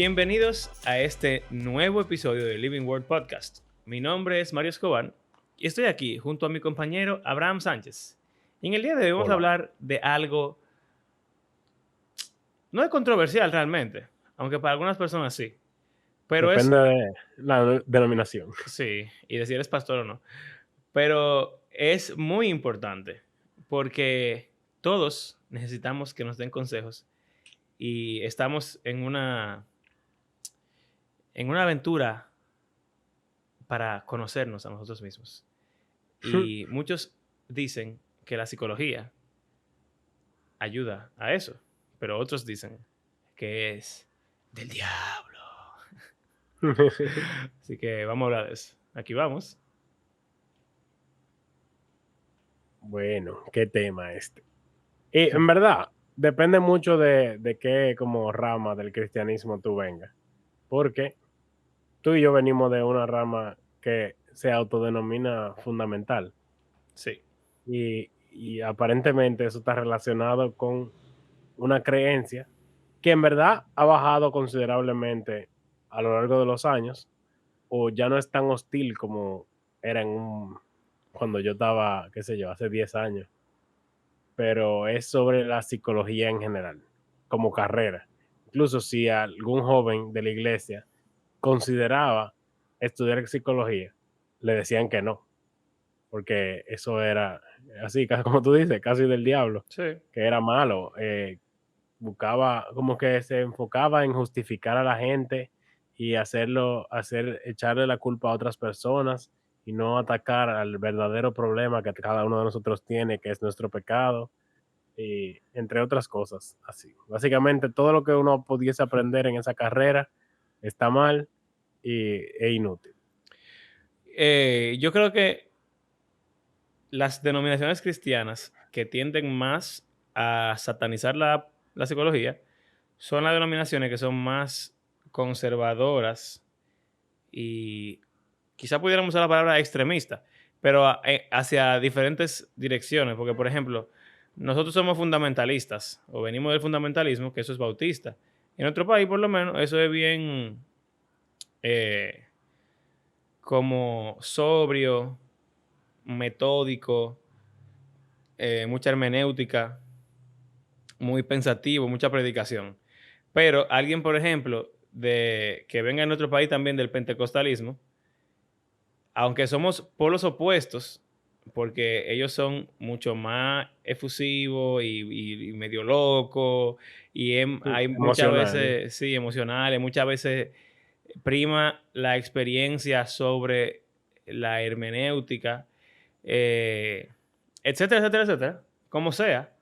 Bienvenidos a este nuevo episodio de Living Word Podcast. Mi nombre es Mario Escobar y estoy aquí junto a mi compañero Abraham Sánchez. Y en el día de hoy vamos a Hola. hablar de algo no es controversial realmente, aunque para algunas personas sí, pero es, Depende de la denominación. sí, y de si eres pastor o no, pero es muy importante porque todos necesitamos que nos den consejos y estamos en una aventura para conocernos a nosotros mismos. Y muchos dicen que la psicología ayuda a eso, pero otros dicen que es del diablo. Así que vamos a hablar de eso. Aquí vamos. Bueno, qué tema este. Y en verdad, depende mucho de qué como rama del cristianismo tú vengas, porque tú y yo venimos de una rama que se autodenomina fundamental Sí. y aparentemente eso está relacionado con una creencia que en verdad ha bajado considerablemente a lo largo de los años, o ya no es tan hostil como era cuando yo estaba, qué sé yo, hace 10 años, pero es sobre la psicología en general, como carrera. Incluso si algún joven de la iglesia consideraba estudiar psicología, le decían que no, porque eso era así, casi como tú dices, casi del diablo, Sí. que era malo. Buscaba, como que se enfocaba en justificar a la gente y echarle la culpa a otras personas y no atacar al verdadero problema que cada uno de nosotros tiene, que es nuestro pecado, y entre otras cosas así. Básicamente todo lo que uno pudiese aprender en esa carrera está mal e inútil. Yo creo que las denominaciones cristianas que tienden más a satanizar la psicología son las denominaciones que son más conservadoras y quizá pudiéramos usar la palabra extremista, pero hacia diferentes direcciones, porque por ejemplo, nosotros somos fundamentalistas o venimos del fundamentalismo, que eso es bautista. En otro país, por lo menos, eso es bien eh, como sobrio, metódico, mucha hermenéutica, muy pensativo, mucha predicación. Pero alguien, por ejemplo, que venga en otro país también del pentecostalismo, aunque somos polos opuestos, porque ellos son mucho más efusivos y medio locos, y hay muchas Emocional. veces, sí, emocionales, muchas veces prima la experiencia sobre la hermenéutica, eh, etcétera, etcétera, etcétera. Como sea,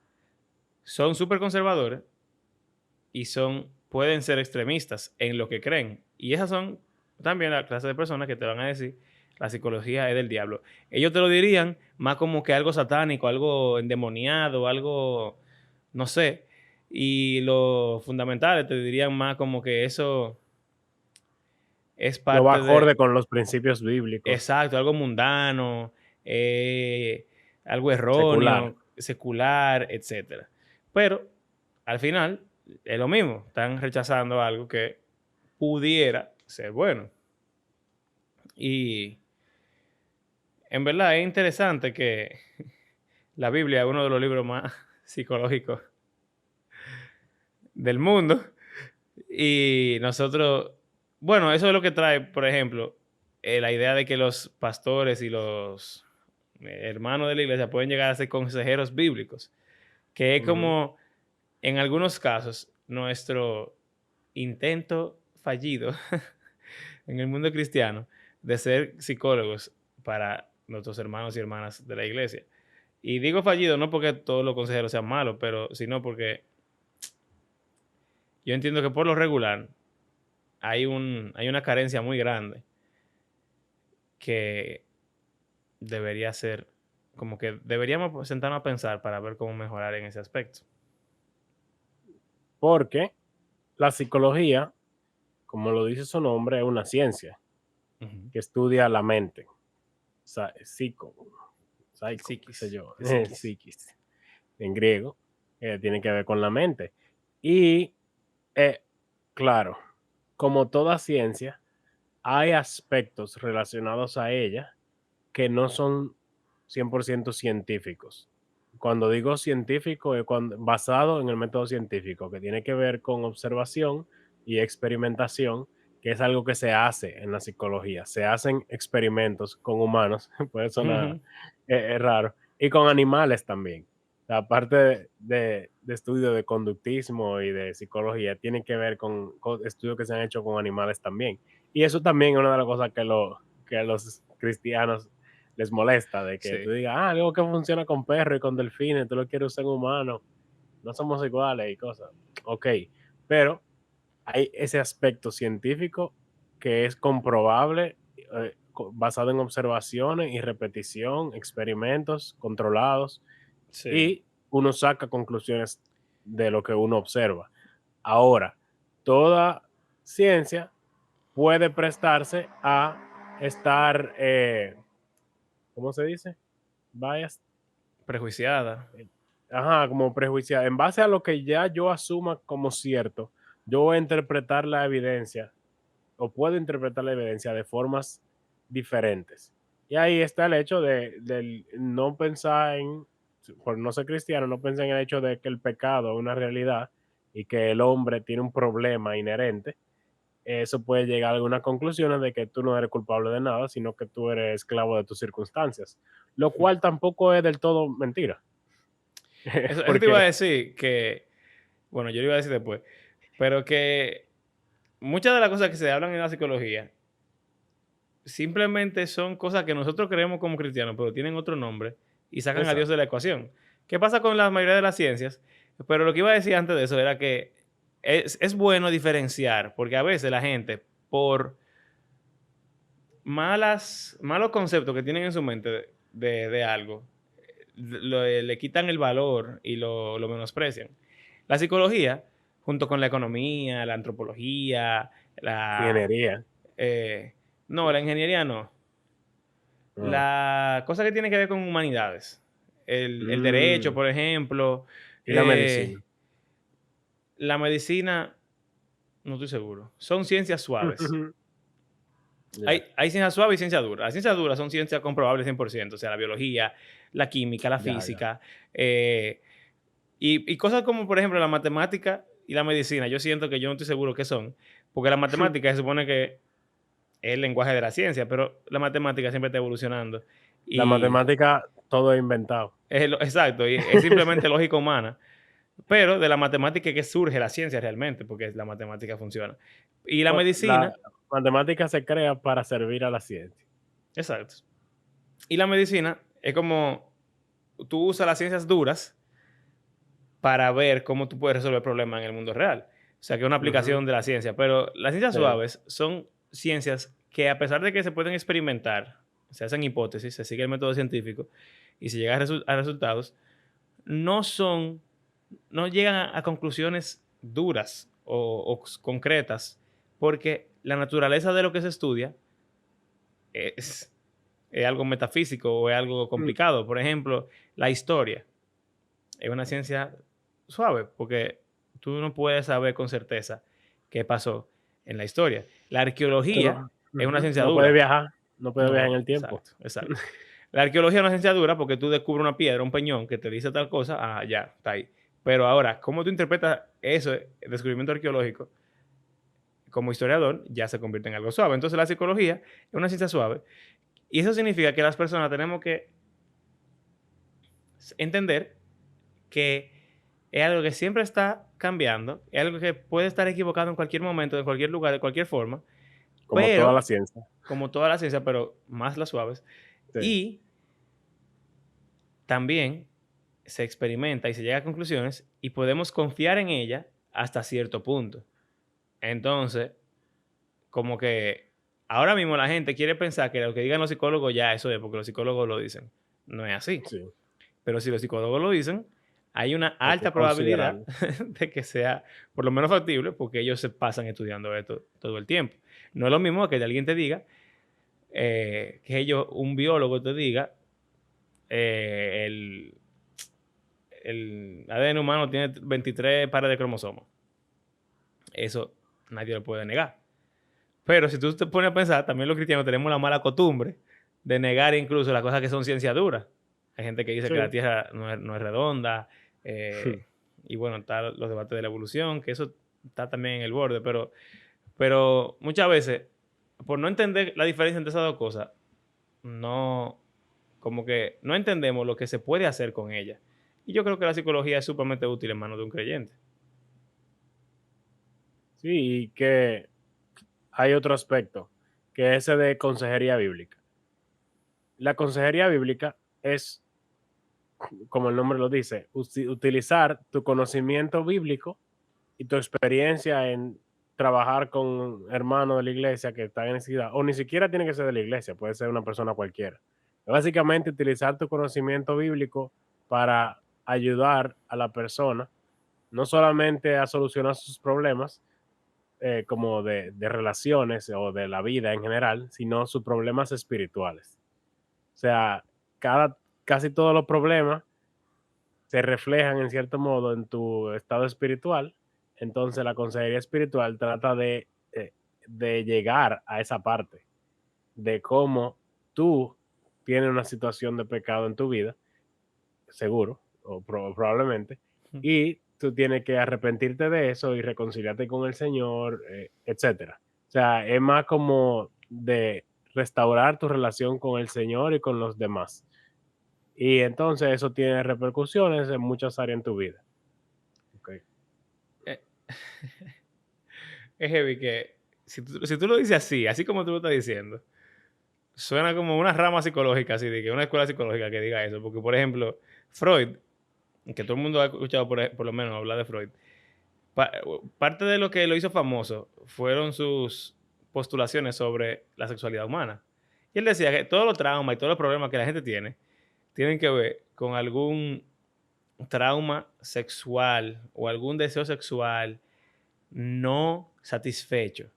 son súper conservadores y pueden ser extremistas en lo que creen. Y esas son también la clase de personas que te van a decir la psicología es del diablo. Ellos te lo dirían más como que algo satánico, algo endemoniado, algo, no sé. Y los fundamentales te dirían más como que eso es No va parte acorde de, con los principios bíblicos. exacto, algo mundano, eh, algo Secular. erróneo, secular, etcétera. Pero al final es lo mismo, están rechazando algo que pudiera ser bueno. Y en verdad es interesante que la Biblia es uno de los libros más psicológicos del mundo. Y nosotros, bueno, eso es lo que trae, por ejemplo, la idea de que los pastores y los hermanos de la iglesia pueden llegar a ser consejeros bíblicos, que es Ujú. como, en algunos casos, nuestro intento fallido en el mundo cristiano de ser psicólogos para nuestros hermanos y hermanas de la iglesia. Y digo fallido no porque todos los consejeros sean malos, pero sino porque yo entiendo que por lo regular hay una carencia muy grande que debería ser, como que deberíamos sentarnos a pensar para ver cómo mejorar en ese aspecto. Porque la psicología, como lo dice su nombre, es una ciencia Ujú. que estudia la mente. Qué sé Psiquis, yo, de psiquis. psiquis, en griego, tiene que ver con la mente. Y, eh, claro, como toda ciencia, hay aspectos relacionados a ella que no son 100% científicos. Cuando digo científico, es basado en el método científico, que tiene que ver con observación y experimentación, que es algo que se hace en la psicología. Se hacen experimentos con humanos, puede sonar Ujú. raro, y con animales también. La parte de estudio de conductismo y de psicología tiene que ver con estudios que se han hecho con animales también. Y eso también es una de las cosas que a los cristianos les molesta, de que tú Sí, digas, ah, algo que funciona con perros y con delfines, tú lo quieres usar en humanos, no somos iguales y cosas. Ok, pero hay ese aspecto científico que es comprobable, basado en observaciones y repetición, experimentos controlados, sí. y uno saca conclusiones de lo que uno observa. Ahora, toda ciencia puede prestarse a estar, ¿cómo se dice? Biased. Prejuiciada. Ajá, como prejuiciada. En base a lo que ya yo asuma como cierto, yo voy a interpretar la evidencia o puedo interpretar la evidencia de formas diferentes. Y ahí está el hecho del no pensar en, por no ser cristiano, no pensar en el hecho de que el pecado es una realidad y que el hombre tiene un problema inherente. Eso puede llegar a algunas conclusiones de que tú no eres culpable de nada, sino que tú eres esclavo de tus circunstancias, lo cual tampoco es del todo mentira. Eso te iba a Porque, decir que, bueno, yo lo iba a decir después, pero que muchas de las cosas que se hablan en la psicología simplemente son cosas que nosotros creemos como cristianos, pero tienen otro nombre y sacan a Dios de exacto, la ecuación. ¿Qué pasa con la mayoría de las ciencias? Pero lo que iba a decir antes de eso era que es bueno diferenciar, porque a veces la gente, por malos conceptos que tienen en su mente de algo, le quitan el valor y lo menosprecian. La psicología, junto con la economía, la antropología, la... ingeniería, eh, no, la ingeniería no. ah, La cosa que tiene que ver con humanidades. El derecho, mm, por ejemplo. y la medicina. eh, la medicina, no estoy seguro. Son ciencias suaves. Ya, Hay ciencia suave y ciencia dura. Las ciencias duras son ciencias comprobables 100%. O sea, la biología, la química, la ya. física. eh, y cosas como, por ejemplo, la matemática y la medicina. Yo siento que yo no estoy seguro qué son. Porque la matemática se supone que es el lenguaje de la ciencia, pero la matemática siempre está evolucionando. La Y matemática, todo es inventado. exacto, y es simplemente lógica humana. Pero de la matemática es que surge la ciencia realmente, porque la matemática funciona. Y la Bueno, la medicina, matemática se crea para servir a la ciencia. exacto. Y la medicina es como tú usas las ciencias duras para ver cómo tú puedes resolver problemas en el mundo real. O sea, que es una Ujú, aplicación de la ciencia. Pero las ciencias sí. suaves son ciencias que, a pesar de que se pueden experimentar, se hacen hipótesis, se sigue el método científico y se llega a resultados, no son, no llegan a conclusiones duras o concretas, porque la naturaleza de lo que se estudia es, es algo metafísico o es algo Mm, complicado. Por ejemplo, la historia es una ciencia suave, porque tú no puedes saber con certeza qué pasó en la historia. La tú arqueología no es una ujú, ciencia no puedes dura. viajar, no puedes viajar en No, el tiempo. exacto, exacto. La arqueología es una ciencia dura porque tú descubres una piedra, un peñón que te dice tal cosa, ah, ya, está ahí. Pero ahora, ¿cómo tú interpretas eso, el descubrimiento arqueológico, como historiador, ya se convierte en algo suave? Entonces, la psicología es una ciencia suave y eso significa que las personas tenemos que entender que es algo que siempre está cambiando, es algo que puede estar equivocado en cualquier momento, en cualquier lugar, de cualquier forma, Como toda la pero, ciencia. como toda la ciencia, pero más las suaves, Sí. y también se experimenta y se llega a conclusiones y podemos confiar en ella hasta cierto punto. Entonces, como que ahora mismo la gente quiere pensar que lo que digan los psicólogos ya eso es porque los psicólogos lo dicen. No es así. Sí, Pero si los psicólogos lo dicen, hay una hay que alta probabilidad considerarlo. de que sea por lo menos factible porque ellos se pasan estudiando esto todo el tiempo. No es lo mismo que alguien te diga, que ellos, un biólogo te diga, eh, el, el ADN humano tiene 23 pares de cromosomas. Eso nadie lo puede negar. Pero si tú te pones a pensar, también los cristianos tenemos la mala costumbre de negar incluso las cosas que son ciencia dura. Hay gente que dice que la Sí. Tierra no es redonda, y bueno, están los debates de la evolución, que eso está también en el borde, pero muchas veces, por no entender la diferencia entre esas dos cosas, no, como que no entendemos lo que se puede hacer con ella. Y yo creo que la psicología es sumamente útil en manos de un creyente. Sí, y que hay otro aspecto, que es ese de consejería bíblica. La consejería bíblica es, como el nombre lo dice, utilizar tu conocimiento bíblico y tu experiencia en trabajar con hermanos de la iglesia que están en necesidad, o ni siquiera tiene que ser de la iglesia, puede ser una persona cualquiera. Básicamente, utilizar tu conocimiento bíblico para ayudar a la persona, no solamente a solucionar sus problemas, como de relaciones o de la vida en general, sino sus problemas espirituales. O sea, casi todos los problemas se reflejan en cierto modo en tu estado espiritual. Entonces la consejería espiritual trata de llegar a esa parte, de cómo tú tienes una situación de pecado en tu vida, seguro, o probablemente, y tú tienes que arrepentirte de eso y reconciliarte con el Señor, etcétera. O sea, es más como de restaurar tu relación con el Señor y con los demás. Y entonces eso tiene repercusiones en muchas áreas en tu vida. Okey. Eh, es heavy que si tú lo dices así, así como tú lo estás diciendo, suena como una rama psicológica, así de que una escuela psicológica que diga eso. Porque, por ejemplo, Freud, que todo el mundo ha escuchado por lo menos hablar de Freud, parte de lo que lo hizo famoso fueron sus postulaciones sobre la sexualidad humana. Y él decía que todos los traumas y todos los problemas que la gente tiene tienen que ver con algún trauma sexual o algún deseo sexual no satisfecho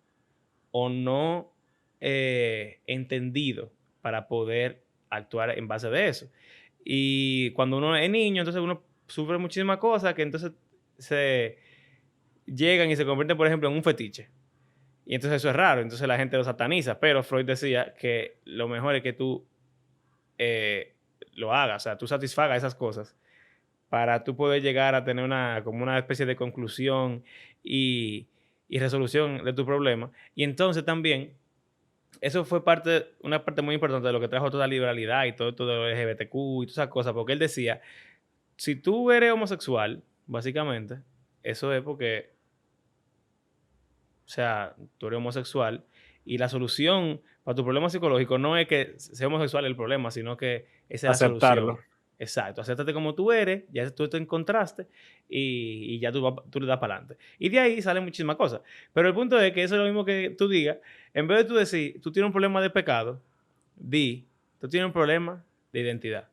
o no entendido para poder actuar en base de eso. Y cuando uno es niño, entonces uno sufre muchísimas cosas que entonces se llegan y se convierten, por ejemplo, en un fetiche. Y entonces eso es raro, entonces la gente lo sataniza. Pero Freud decía que lo mejor es que tú eh, lo hagas, o sea, tú satisfagas esas cosas para tú poder llegar a tener como una especie de conclusión y, y resolución de tu problema. Y entonces también, eso fue una parte muy importante de lo que trajo toda la liberalidad y todo esto de lo LGBTQ y todas esas cosas, porque él decía, si tú eres homosexual, básicamente, eso es porque, o sea, tú eres homosexual y la solución para tu problema psicológico no es que ser homosexual es el problema, sino que esa es la Aceptarlo. solución. Exacto, acéptate como tú eres, ya tú te encontraste y ya tú le das para adelante. Y de ahí salen muchísimas cosas. Pero el punto es que eso es lo mismo que tú digas, en vez de tú decir, tú tienes un problema de pecado, di, tú tienes un problema de identidad,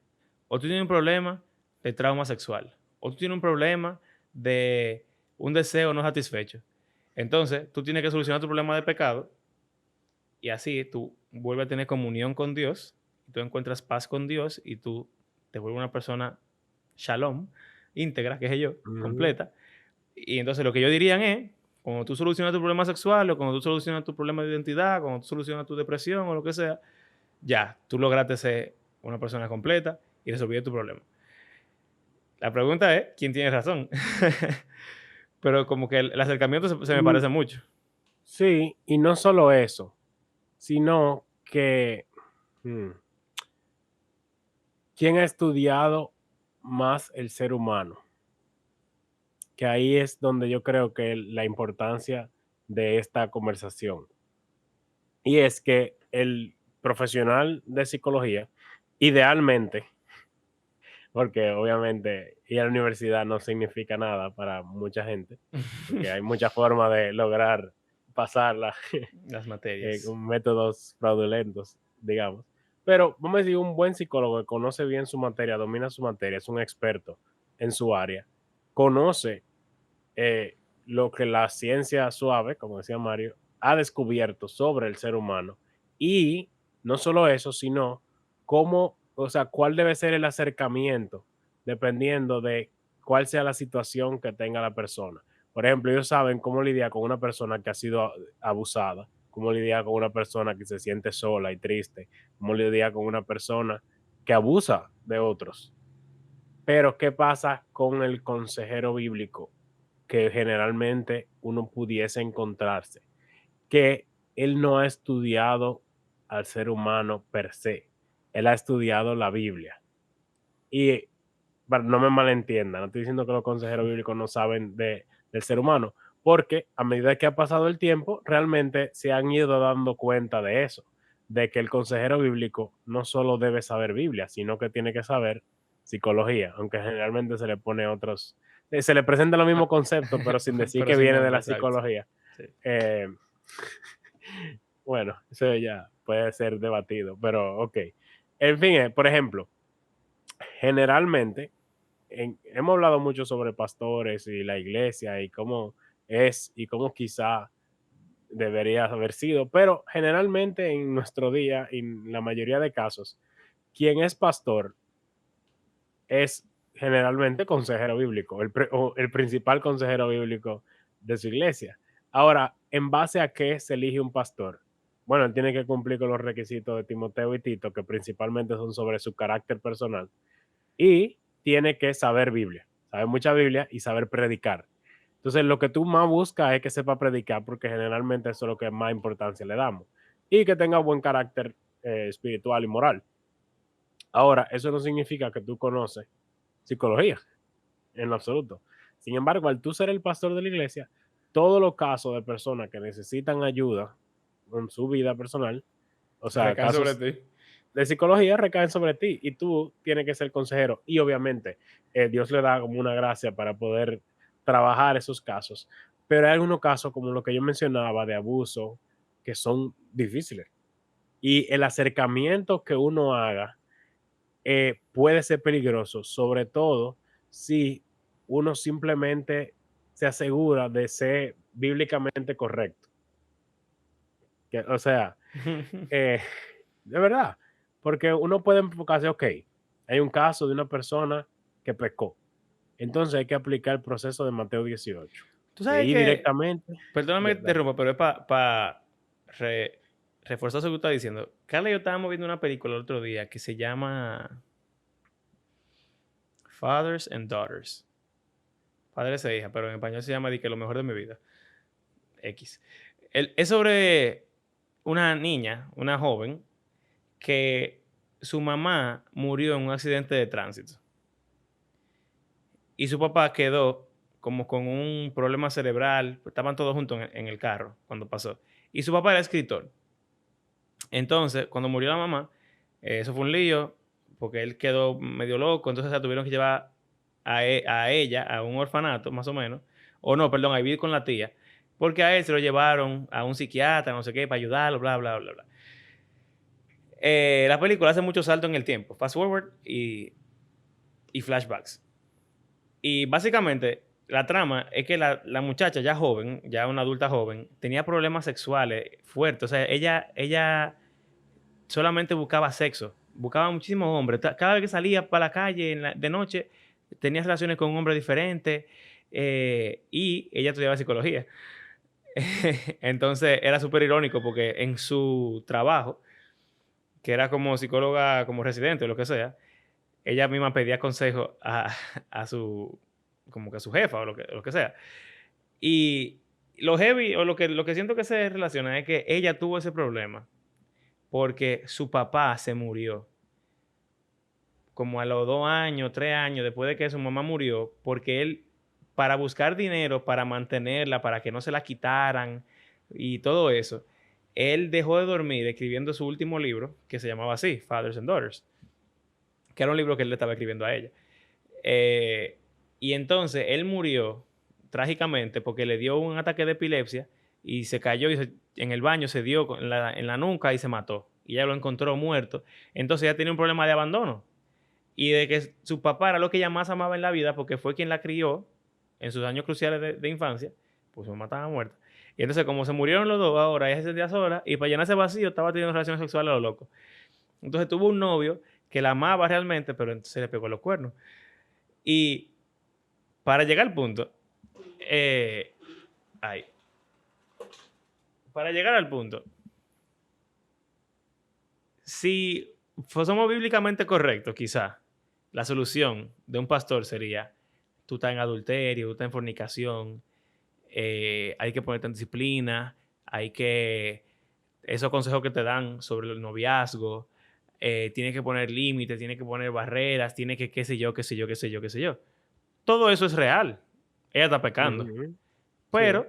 o tú tienes un problema de trauma sexual, o tú tienes un problema de un deseo no satisfecho. Entonces, tú tienes que solucionar tu problema de pecado y así tú vuelves a tener comunión con Dios, y tú encuentras paz con Dios y tú te vuelves una persona shalom, íntegra, que es yo, Ujú. completa. Y entonces lo que yo diría es, cuando tú solucionas tu problema sexual o cuando tú solucionas tu problema de identidad, cuando tú solucionas tu depresión o lo que sea, ya, tú lograste ser una persona completa y resolver tu problema. La pregunta es, ¿quién tiene razón? Pero como que el acercamiento se me Mm, parece mucho. sí, y no solo eso, sino que, mm, ¿quién ha estudiado más el ser humano? Que ahí es donde yo creo que la importancia de esta conversación. Y es que el profesional de psicología, idealmente, porque obviamente ir a la universidad no significa nada para mucha gente, porque hay muchas formas de lograr pasarla Las materias. con métodos fraudulentos, digamos. Pero vamos a decir, un buen psicólogo que conoce bien su materia, domina su materia, es un experto en su área, conoce eh, lo que la ciencia suave, como decía Mario, ha descubierto sobre el ser humano. Y no solo eso, sino cómo, o sea, cuál debe ser el acercamiento, dependiendo de cuál sea la situación que tenga la persona. Por ejemplo, ellos saben cómo lidiar con una persona que ha sido abusada, cómo lidiar con una persona que se siente sola y triste, cómo lidiar con una persona que abusa de otros. Pero, ¿qué pasa con el consejero bíblico? Que generalmente uno pudiese encontrarse, que él no ha estudiado al ser humano per se, él ha estudiado la Biblia. Y no me malentiendan, no estoy diciendo que los consejeros bíblicos no saben del ser humano, porque a medida que ha pasado el tiempo, realmente se han ido dando cuenta de eso, de que el consejero bíblico no solo debe saber Biblia, sino que tiene que saber psicología, aunque generalmente se le pone otros, se le presenta los mismos Ah, conceptos, pero sin decir pero que sin viene de nombre, la exacto. psicología. Sí. Eh, bueno, eso ya puede ser debatido, pero ok. En fin, por ejemplo, generalmente hemos hablado mucho sobre pastores y la iglesia y cómo es y cómo quizá debería haber sido, pero generalmente en nuestro día, en la mayoría de casos, quien es pastor es generalmente consejero bíblico, o el principal consejero bíblico de su iglesia. Ahora, ¿en base a qué se elige un pastor? Bueno, él tiene que cumplir con los requisitos de Timoteo y Tito, que principalmente son sobre su carácter personal, y tiene que saber Biblia, saber mucha Biblia y saber predicar. Entonces, lo que tú más buscas es que sepa predicar, porque generalmente eso es lo que más importancia le damos, y que tenga buen carácter espiritual y moral. Ahora, eso no significa que tú conoces psicología, en lo absoluto. Sin embargo, al tú ser el pastor de la iglesia, todos los casos de personas que necesitan ayuda con su vida personal, o sea, Recae sobre casos ti. de psicología recaen sobre ti y tú tienes que ser consejero. Y obviamente Dios le da como una gracia para poder trabajar esos casos. Pero hay algunos casos como lo que yo mencionaba de abuso que son difíciles. Y el acercamiento que uno haga puede ser peligroso, sobre todo si uno simplemente se asegura de ser bíblicamente correcto. O sea, eh, de verdad, porque uno puede enfocarse, ok, hay un caso de una persona que pecó, entonces hay que aplicar el proceso de Mateo 18, Tú de sabes ir que, directamente, perdóname que te dale. interrumpa, pero es para reforzar eso que tú estás diciendo. Carla y yo estábamos viendo una película el otro día que se llama Fathers and Daughters. Padres e hijas, pero en español se llama Di que lo mejor de mi vida. X. Es sobre una niña, una joven, que su mamá murió en un accidente de tránsito. Y su papá quedó como con un problema cerebral. Estaban todos juntos en el carro cuando pasó. Y su papá era escritor. Entonces, cuando murió la mamá, eso fue un lío, porque él quedó medio loco, entonces la tuvieron que llevar a ella a un orfanato, más o menos, o no, perdón, a vivir con la tía, porque a él se lo llevaron a un psiquiatra, no sé qué, para ayudarlo, bla, bla, bla, bla. La película hace mucho salto en el tiempo, fast forward y flashbacks. Y básicamente la trama es que la muchacha ya joven, ya una adulta joven, tenía problemas sexuales fuertes, o sea, ella solamente buscaba sexo, buscaba muchísimos hombres. Cada vez que salía para la calle de noche, tenía relaciones con un hombre diferente y ella estudiaba psicología. Entonces era súper irónico porque en su trabajo, que era como psicóloga, como residente o lo que sea, ella misma pedía consejo a su, como que a su jefa o lo que sea. Y lo heavy o lo que siento que se relaciona es que ella tuvo ese problema porque su papá se murió como a los 2 años, 3 años después de que su mamá murió, porque él, para buscar dinero, para mantenerla, para que no se la quitaran y todo eso, él dejó de dormir escribiendo su último libro, que se llamaba así, Fathers and Daughters, que era un libro que él le estaba escribiendo a ella. Eh, y entonces él murió trágicamente porque le dio un ataque de epilepsia y se cayó en el baño, se dio en la nuca y se mató. Y ella lo encontró muerto. Entonces ella tenía un problema de abandono y de que su papá era lo que ella más amaba en la vida porque fue quien la crió en sus años cruciales de infancia, pues su mamá estaba muerta. Y entonces como se murieron los dos ahora, ella se sentía sola y para llenar ese vacío estaba teniendo relaciones sexuales a lo loco. Entonces tuvo un novio que la amaba realmente, pero entonces le pegó los cuernos. Y para llegar al punto, eh, ay, para llegar al punto, si somos bíblicamente correctos, quizá, la solución de un pastor sería, tú estás en adulterio, tú estás en fornicación, hay que ponerte en disciplina, hay que, esos consejos que te dan sobre el noviazgo, tienes que poner límites, tienes que poner barreras, tienes que qué sé yo, qué sé yo, qué sé yo, qué sé yo. Todo eso es real. Ella está pecando. Ujú. Sí. Pero,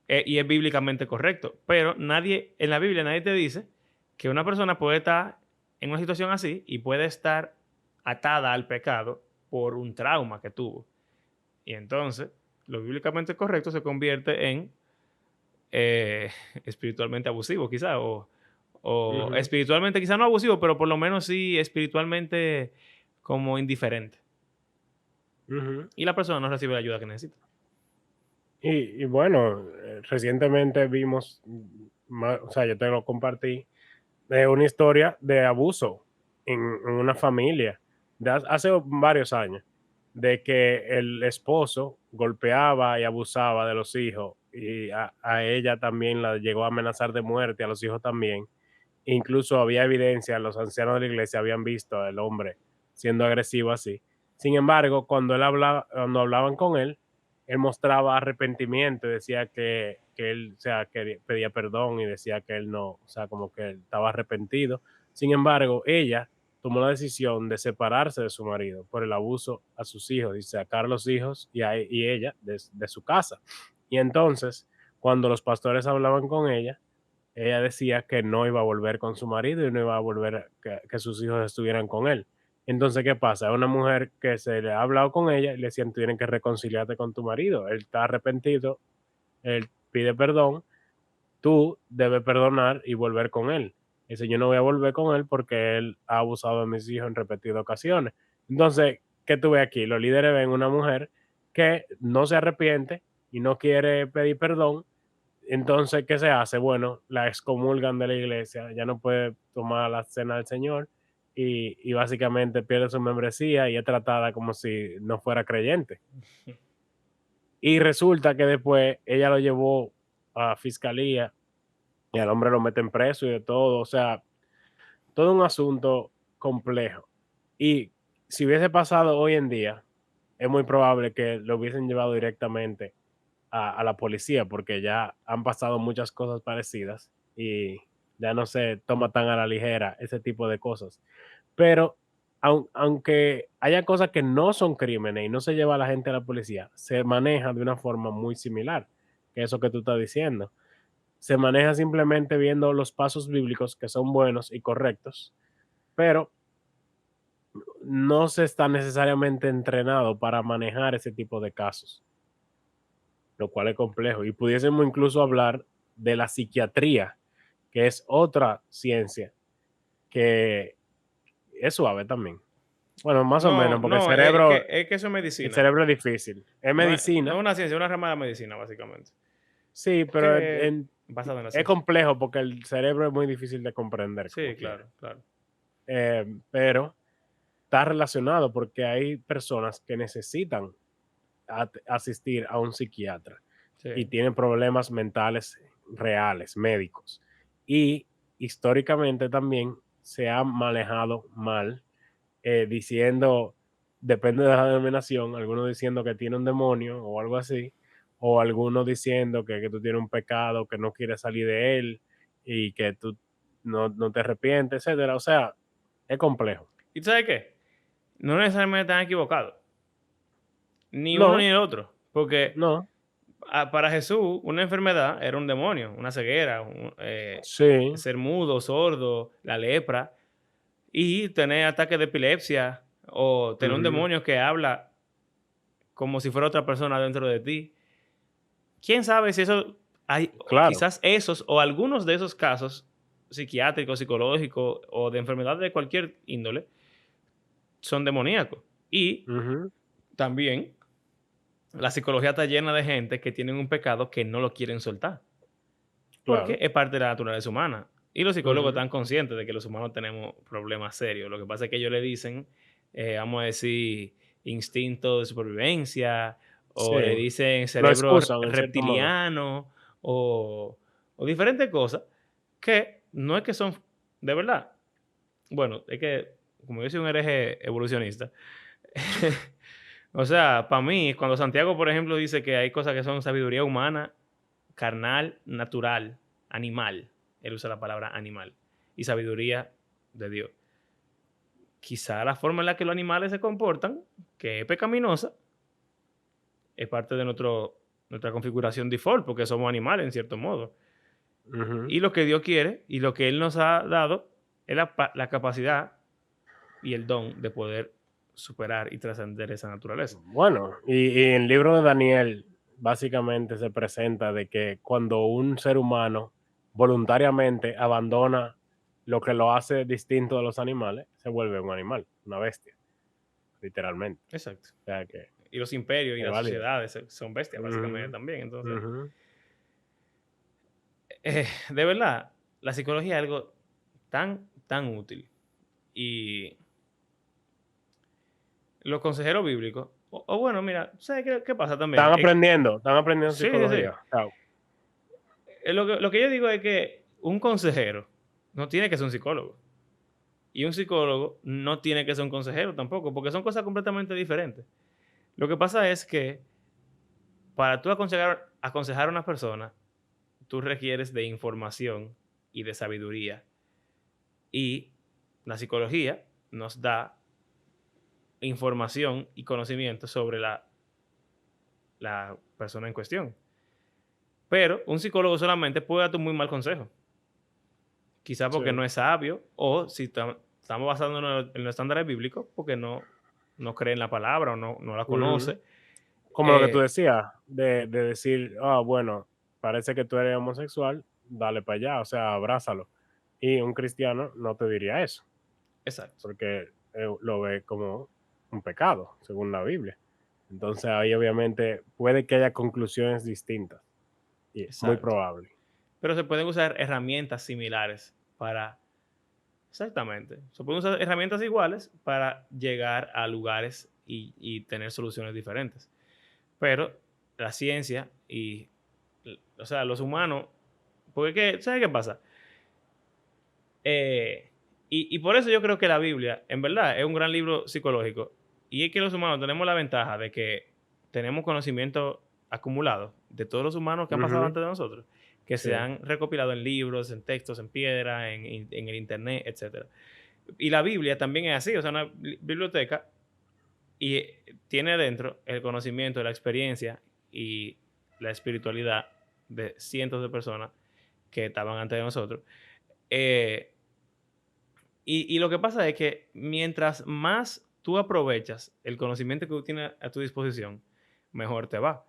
y es bíblicamente correcto, pero nadie, en la Biblia nadie te dice que una persona puede estar en una situación así y puede estar atada al pecado por un trauma que tuvo. Y entonces, lo bíblicamente correcto se convierte en eh, espiritualmente abusivo, quizá, o Ujú. espiritualmente, quizá no abusivo, pero por lo menos sí espiritualmente como indiferente. Ujú. Y la persona no recibe la ayuda que necesita. Y bueno, recientemente vimos, o sea, yo te lo compartí, de una historia de abuso en una familia de hace varios años, de que el esposo golpeaba y abusaba de los hijos y a ella también la llegó a amenazar de muerte, a los hijos también. Incluso había evidencia, los ancianos de la iglesia habían visto al hombre siendo agresivo así. Sin embargo, cuando hablaban con él mostraba arrepentimiento y decía que él, o sea, que pedía perdón y decía que él no, o sea, como que él estaba arrepentido. Sin embargo, ella tomó la decisión de separarse de su marido por el abuso a sus hijos y sacar a los hijos y ella de su casa. Y entonces, cuando los pastores hablaban con ella decía que no iba a volver con su marido y no iba a volver que sus hijos estuvieran con él. Entonces, ¿qué pasa? Es una mujer que se le ha hablado con ella y le decían, tú tienes que reconciliarte con tu marido. Él está arrepentido, él pide perdón, tú debes perdonar y volver con él. Dice, yo no voy a volver con él porque él ha abusado de mis hijos en repetidas ocasiones. Entonces, ¿qué tuve aquí? Los líderes ven una mujer que no se arrepiente y no quiere pedir perdón. Entonces, ¿qué se hace? Bueno, la excomulgan de la iglesia, ya no puede tomar la cena del Señor y básicamente pierde su membresía y es tratada como si no fuera creyente. Y resulta que después ella lo llevó a fiscalía y al hombre lo meten preso y de todo, o sea, todo un asunto complejo. Y si hubiese pasado hoy en día, es muy probable que lo hubiesen llevado directamente a la policía, porque ya han pasado muchas cosas parecidas y ya no se toma tan a la ligera ese tipo de cosas. Pero aunque haya cosas que no son crímenes y no se lleva a la gente a la policía, se maneja de una forma muy similar, que eso que tú estás diciendo. Se maneja simplemente viendo los pasos bíblicos que son buenos y correctos, pero no se está necesariamente entrenado para manejar ese tipo de casos, lo cual es complejo. Y pudiésemos incluso hablar de la psiquiatría, que es otra ciencia que es suave también. Bueno, más o No, menos, porque no, es que eso es el medicina. cerebro es difícil. Es No es medicina, una ciencia, es una rama de la medicina, básicamente. sí, pero Que basado en la es ciencia. complejo porque el cerebro es muy difícil de comprender como Sí, quiera. claro, claro. Pero está relacionado porque hay personas que necesitan asistir a un psiquiatra Sí. y tienen problemas mentales reales, médicos. Y históricamente también se ha manejado mal, diciendo, depende de la denominación, algunos diciendo que tiene un demonio o algo así, o algunos diciendo que tú tienes un pecado, que no quieres salir de él y que tú no te arrepientes, etcétera. O sea, es complejo. ¿Y tú sabes qué? No necesariamente están equivocados. Ni uno ni No, el otro. Porque no, para Jesús, una enfermedad era un demonio, una ceguera, sí, ser mudo, sordo, la lepra, y tener ataques de epilepsia, o tener un ujú, demonio que habla como si fuera otra persona dentro de ti. ¿Quién sabe si eso hay, claro. quizás esos o algunos de esos casos psiquiátricos, psicológicos o de enfermedad de cualquier índole son demoníacos? Y Ujú, también la psicología está llena de gente que tienen un pecado que no lo quieren soltar, porque claro. es parte de la naturaleza humana. Y los psicólogos Ujú, están conscientes de que los humanos tenemos problemas serios. Lo que pasa es que ellos le dicen, vamos a decir, instinto de supervivencia, sí, o le dicen lo cerebro excusan en cierto modo. reptiliano, o o diferentes cosas que no es que son de verdad. Bueno, es que como yo soy un hereje evolucionista, o sea, para mí, cuando Santiago, por ejemplo, dice que hay cosas que son sabiduría humana, carnal, natural, animal, él usa la palabra animal, y sabiduría de Dios. Quizá la forma en la que los animales se comportan, que es pecaminosa, es parte de nuestra configuración default, porque somos animales en cierto modo. Ujú. Y lo que Dios quiere y lo que Él nos ha dado es la capacidad y el don de poder superar y trascender esa naturaleza. Bueno, y en el libro de Daniel básicamente se presenta de que cuando un ser humano voluntariamente abandona lo que lo hace distinto de los animales, se vuelve un animal, una bestia, literalmente. Exacto. O sea que Y los imperios y es las válido. sociedades son bestias, básicamente, Ujú, también. Entonces, ujú. de verdad, la psicología es algo tan útil. Y los consejeros bíblicos, o bueno, mira, ¿sabes qué pasa también? Están aprendiendo Sí, sí, sí. psicología. Chao. Lo que yo digo es que un consejero no tiene que ser un psicólogo. Y un psicólogo no tiene que ser un consejero tampoco, porque son cosas completamente diferentes. Lo que pasa es que para tú aconsejar a una persona, tú requieres de información y de sabiduría. Y la psicología nos da información y conocimiento sobre la persona en cuestión. Pero un psicólogo solamente puede darte un muy mal consejo. Quizá Sí. porque no es sabio o si estamos basándonos en los estándares bíblicos porque no cree en la palabra o no la Ujú. conoce. Como lo que tú Eh, decías, de decir, bueno, parece que tú eres homosexual, dale para allá, o sea, abrázalo. Y un cristiano no te diría eso, exacto, porque lo ve como un pecado, según la Biblia. Entonces ahí obviamente puede que haya conclusiones distintas, y es muy exacto. probable. Pero se pueden usar herramientas similares para, exactamente, se pueden usar herramientas iguales para llegar a lugares y tener soluciones diferentes. Pero la ciencia y, o sea, los humanos, porque ¿sabes qué pasa? Y por eso yo creo que la Biblia, en verdad, es un gran libro psicológico. Y es que los humanos tenemos la ventaja de que tenemos conocimiento acumulado de todos los humanos que han pasado Ujú. antes de nosotros, que Sí. se han recopilado en libros, en textos, en piedra, en el internet, etcétera. Y la Biblia también es así, o sea, una biblioteca y tiene dentro el conocimiento, la experiencia y la espiritualidad de cientos de personas que estaban antes de nosotros. Eh, y lo que pasa es que mientras más tú aprovechas el conocimiento que tú tienes a tu disposición, mejor te va.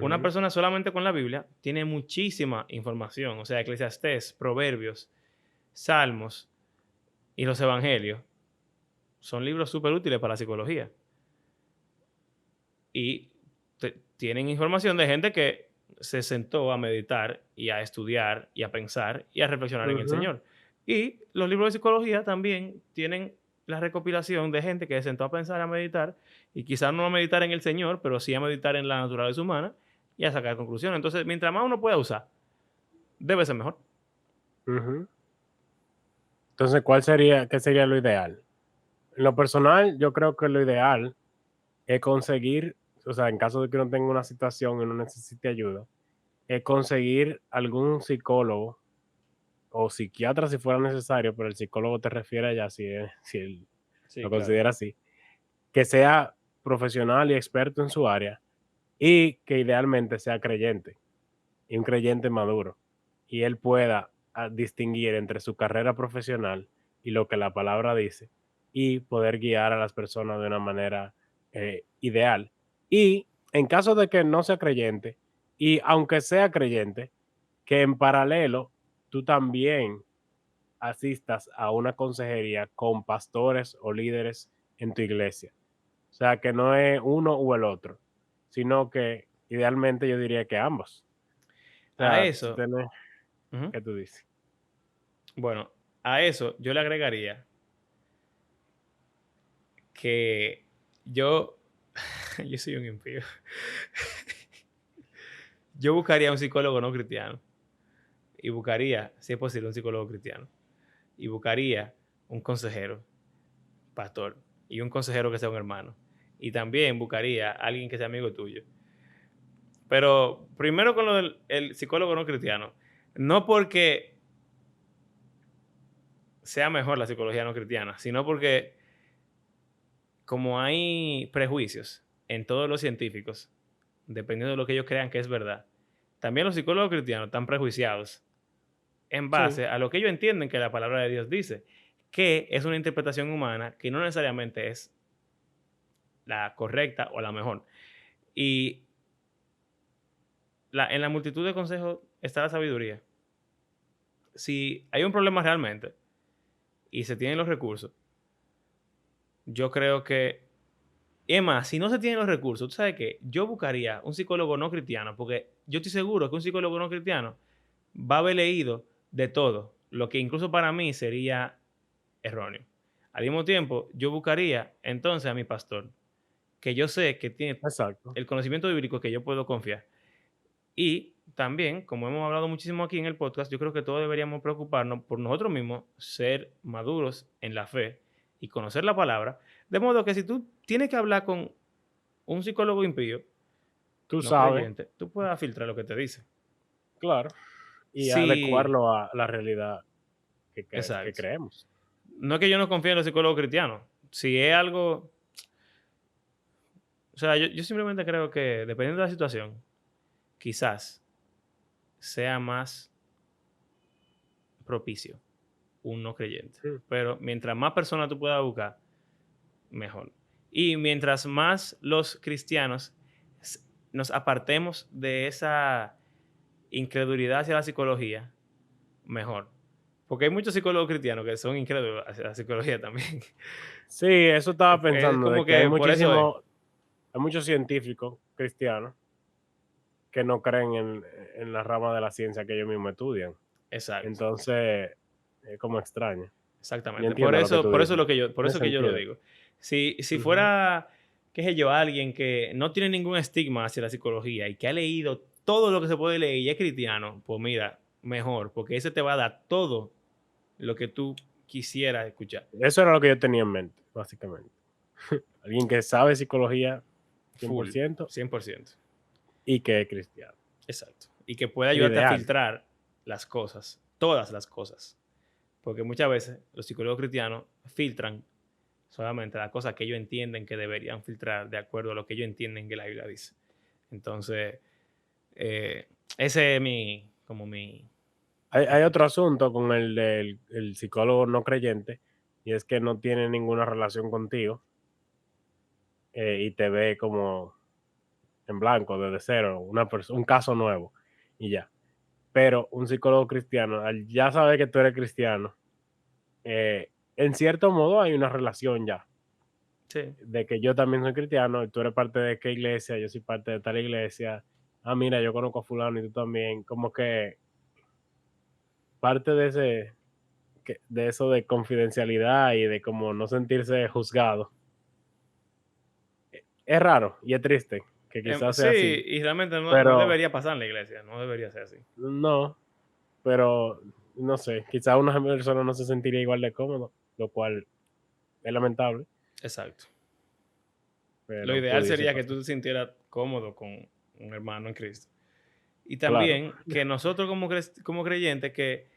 Una Ujú. persona solamente con la Biblia tiene muchísima información, o sea, Eclesiastés, Proverbios, Salmos y los Evangelios son libros súper útiles para la psicología. Y tienen información de gente que se sentó a meditar y a estudiar y a pensar y a reflexionar en el Ujú. Señor. Y los libros de psicología también tienen la recopilación de gente que se sentó a pensar, a meditar, y quizás no a meditar en el Señor, pero sí a meditar en la naturaleza humana y a sacar conclusiones. Entonces, mientras más uno pueda usar, debe ser mejor. Ujú. Entonces, qué sería lo ideal? En lo personal, yo creo que lo ideal es conseguir, o sea, en caso de que uno tenga una situación y uno necesite ayuda, es conseguir algún psicólogo o psiquiatra si fuera necesario, pero el psicólogo te refiere ya si él Sí, lo claro. considera así, que sea profesional y experto en su área y que idealmente sea creyente y un creyente maduro y él pueda distinguir entre su carrera profesional y lo que la palabra dice y poder guiar a las personas de una manera ideal. Y en caso de que no sea creyente, y aunque sea creyente, que en paralelo tú también asistas a una consejería con pastores o líderes en tu iglesia. O sea, que no es uno o el otro, sino que idealmente yo diría que ambos. O A sea, tú eso, tienes, ujú, ¿qué tú dices? bueno, a eso yo le agregaría que yo, yo soy un impío. Yo buscaría un psicólogo no cristiano. y buscaría, si es posible, un psicólogo cristiano. Y buscaría un consejero, pastor, y un consejero que sea un hermano. Y también buscaría a alguien que sea amigo tuyo. Pero primero con lo del el psicólogo no cristiano. No porque sea mejor la psicología no cristiana, sino porque como hay prejuicios en todos los científicos, dependiendo de lo que ellos crean que es verdad, también los psicólogos cristianos están prejuiciados en Sí, base a lo que ellos entienden que la palabra de Dios dice, que es una interpretación humana que no necesariamente es la correcta o la mejor. Y en la multitud de consejos está la sabiduría. Si hay un problema realmente y se tienen los recursos, yo creo que, es más, si no se tienen los recursos, tú sabes que yo buscaría un psicólogo no cristiano, porque yo estoy seguro que un psicólogo no cristiano va a haber leído de todo, lo que incluso para mí sería erróneo. Al mismo tiempo, yo buscaría entonces a mi pastor, que yo sé que tiene exacto. el conocimiento bíblico que yo puedo confiar. Y también, como hemos hablado muchísimo aquí en el podcast, yo creo que todos deberíamos preocuparnos por nosotros mismos, ser maduros en la fe y conocer la palabra. De modo que si tú tienes que hablar con un psicólogo impío, Tú no sabes, creyente, tú puedas filtrar lo que te dice. claro, y Sí, adecuarlo a la realidad que exacto. creemos. No es que yo no confíe en los psicólogos cristianos. Si es algo, o sea, yo simplemente creo que dependiendo de la situación, quizás sea más propicio un no creyente. Mm, Pero mientras más personas tú puedas buscar, mejor. Y mientras más los cristianos nos apartemos de esa incredulidad hacia la psicología, mejor. Porque hay muchos psicólogos cristianos que son incrédulos hacia la psicología también. sí, eso estaba Es pensando, de como que hay que por eso es. hay muchos científicos cristianos que no creen en la rama de la ciencia que ellos mismos estudian. Exacto. Entonces, es como extraño. Yo Exactamente. entiendo lo que tú Por eso dices. lo que yo, por Tiene eso que yo lo sentido. digo. Si Ujú. fuera, qué sé yo, alguien que no tiene ningún estigma hacia la psicología y que ha leído todo lo que se puede leer y es cristiano, pues mira, mejor, porque ese te va a dar todo lo que tú quisieras escuchar. Eso era lo que yo tenía en mente, básicamente. Alguien que sabe psicología Full, 100% 100%. y que es cristiano. Exacto. Y que puede El ayudarte a ideal. filtrar las cosas, todas las cosas. Porque muchas veces los psicólogos cristianos filtran solamente las cosas que ellos entienden que deberían filtrar de acuerdo a lo que ellos entienden que la Biblia dice. Entonces, eh, ese es como Hay otro asunto con el del el psicólogo no creyente, y es que no tiene ninguna relación contigo, y te ve como en blanco, desde cero, un caso nuevo, y ya. Pero un psicólogo cristiano, al ya saber que tú eres cristiano, en cierto modo hay una relación ya, sí, de que yo también soy cristiano, y tú eres parte de qué iglesia, yo soy parte de tal iglesia. Ah, mira, yo conozco a fulano y tú también, como que parte de ese, de eso de confidencialidad y de como no sentirse juzgado. Es raro y es triste que quizás sí, sea así, y realmente no pero debería pasar en la iglesia, no debería ser así. no, pero no sé, quizás una persona no se sentiría igual de cómodo, lo cual es lamentable, Exacto. Lo pero ideal pudiese sería que pasar. tú te sintieras cómodo con un hermano en Cristo. Y Claro, también que nosotros como creyentes que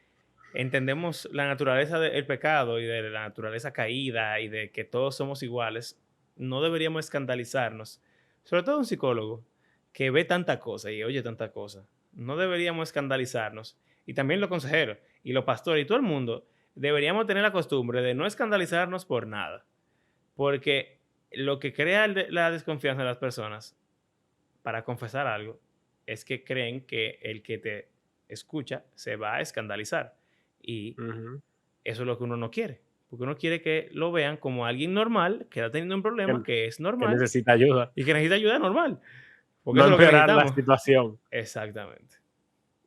entendemos la naturaleza del pecado y de la naturaleza caída y de que todos somos iguales, no deberíamos escandalizarnos. Sobre todo un psicólogo que ve tanta cosa y oye tanta cosa. No deberíamos escandalizarnos. Y también los consejeros y los pastores y todo el mundo deberíamos tener la costumbre de no escandalizarnos por nada. Porque lo que crea la desconfianza en las personas para confesar algo es que creen que el que te escucha se va a escandalizar. Y ujú, eso es lo que uno no quiere. Porque uno quiere que lo vean como alguien normal, que está teniendo un que problema, que es que normal necesita ayuda, y que necesita ayuda normal. Porque no eso es lo que empeorar la necesitamos. situación. Exactamente.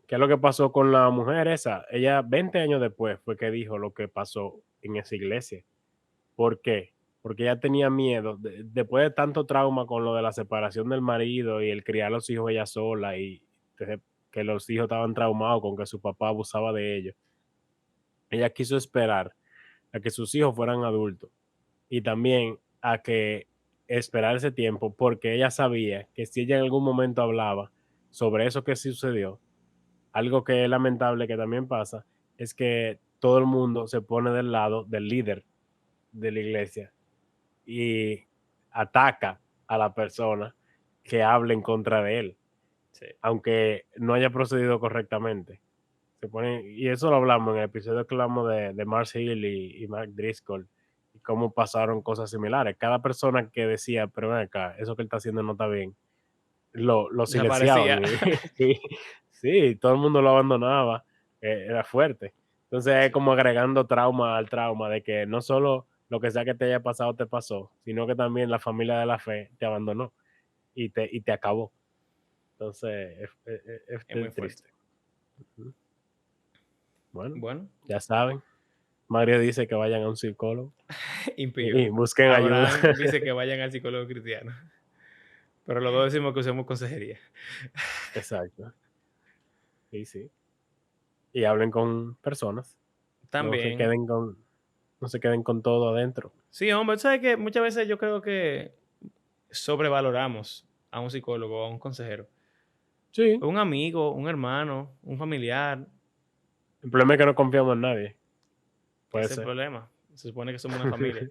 ¿Qué es lo que pasó con la mujer esa? Ella 20 años después fue que dijo lo que pasó en esa iglesia. ¿Por qué? Porque ella tenía miedo, después de tanto trauma con lo de la separación del marido y el criar a los hijos ella sola y que los hijos estaban traumados con que su papá abusaba de ellos. Ella quiso esperar a que sus hijos fueran adultos y también a que esperar ese tiempo, porque ella sabía que si ella en algún momento hablaba sobre eso que sí sucedió, algo que es lamentable que también pasa, es que todo el mundo se pone del lado del líder de la iglesia y ataca a la persona que hable en contra de él, Sí. aunque no haya procedido correctamente. Se pone, y eso lo hablamos en el episodio que hablamos de Mars Hill y Mark Driscoll, y cómo pasaron cosas similares. Cada persona que decía, pero ven acá, eso que él está haciendo no está bien, lo Desaparecía. silenciaban. Sí, sí, todo el mundo lo abandonaba, era fuerte. Entonces es Sí. como agregando trauma al trauma, de que no solo lo que sea que te haya pasado te pasó, sino que también la familia de la fe te abandonó y te acabó. Entonces Es muy es fuerte. triste. Ujú. Bueno, Bueno, ya saben. Mario dice que vayan a un psicólogo impío. y busquen ayuda. Abraham dice que vayan al psicólogo cristiano. Pero los dos decimos que usemos consejería. Exacto. Sí, sí. Y hablen con personas. No se También. queden con, no se queden con todo adentro. Sí, hombre, ¿sabes qué? Muchas veces yo creo que sobrevaloramos a un psicólogo, a un consejero. Sí. Un amigo, un hermano, un familiar. El problema es que no confiamos en nadie. Puede Ese es el ser. problema. Se supone que somos una familia.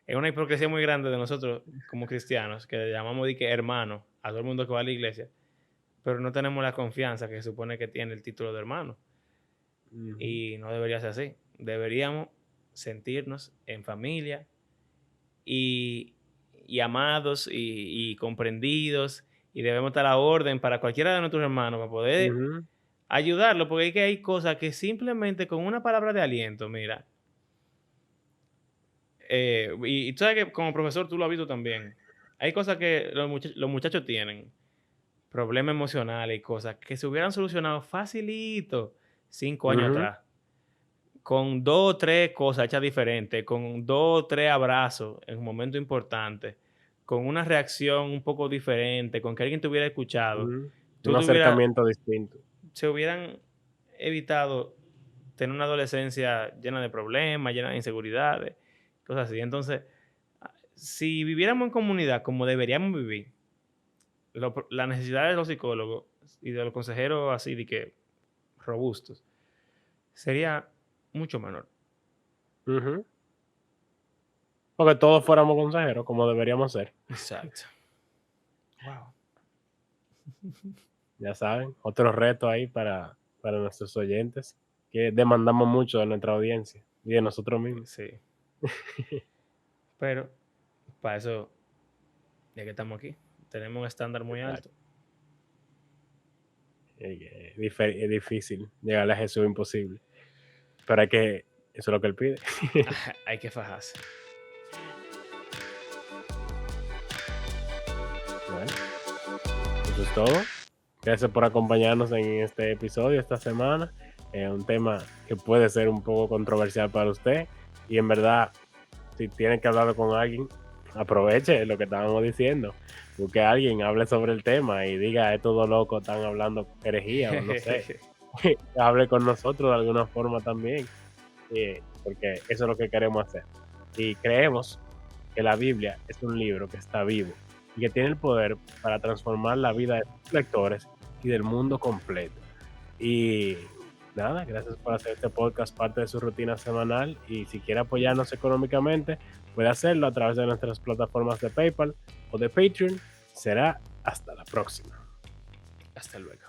Es una hipocresía muy grande de nosotros como cristianos, que le llamamos de que hermano a todo el mundo que va a la iglesia, pero no tenemos la confianza que se supone que tiene el título de hermano. Ujú. Y no debería ser así. Deberíamos sentirnos en familia y, y amados y comprendidos, y debemos estar a la orden para cualquiera de nuestros hermanos para poder Ujú. ayudarlo, porque es que hay cosas que simplemente con una palabra de aliento, mira, y tú sabes que como profesor tú lo has visto también, hay cosas que los muchachos tienen, problemas emocionales y cosas que se hubieran solucionado facilito 5 años Ujú. atrás, con 2 o 3 cosas hechas diferentes, con 2 o 3 abrazos en un momento importante, con una reacción un poco diferente, con que alguien te hubiera escuchado, Ujú. Un tú te hubieras acercamiento distinto. se hubieran evitado tener una adolescencia llena de problemas, llena de inseguridades, cosas así. Entonces, si viviéramos en comunidad como deberíamos vivir, las necesidades de los psicólogos y de los consejeros así de que robustos sería mucho menor. Ujú. Porque todos fuéramos consejeros, como deberíamos ser. Exacto. Wow. Ya saben, otro reto ahí para nuestros oyentes, que demandamos mucho de nuestra audiencia y de nosotros mismos. Sí. Pero para eso, ya que estamos aquí, tenemos un estándar muy Exacto. alto. Es difícil llegarle a Jesús, imposible. Pero hay que, eso es lo que él pide. Hay que fajarse. Bueno, eso es todo. Gracias por acompañarnos en este episodio esta semana. Un tema que puede ser un poco controversial para usted. Y en verdad, si tiene que hablar con alguien, aproveche lo que estábamos diciendo. Busque a alguien, hable sobre el tema y diga, estos dos locos están hablando herejía o no sé. Hable con nosotros de alguna forma también. Porque eso es lo que queremos hacer. Y creemos que la Biblia es un libro que está vivo y que tiene el poder para transformar la vida de sus lectores y del mundo completo. Y nada, gracias por hacer este podcast parte de su rutina semanal, y si quiere apoyarnos económicamente, puede hacerlo a través de nuestras plataformas de PayPal o de Patreon. Será hasta la próxima. Hasta luego.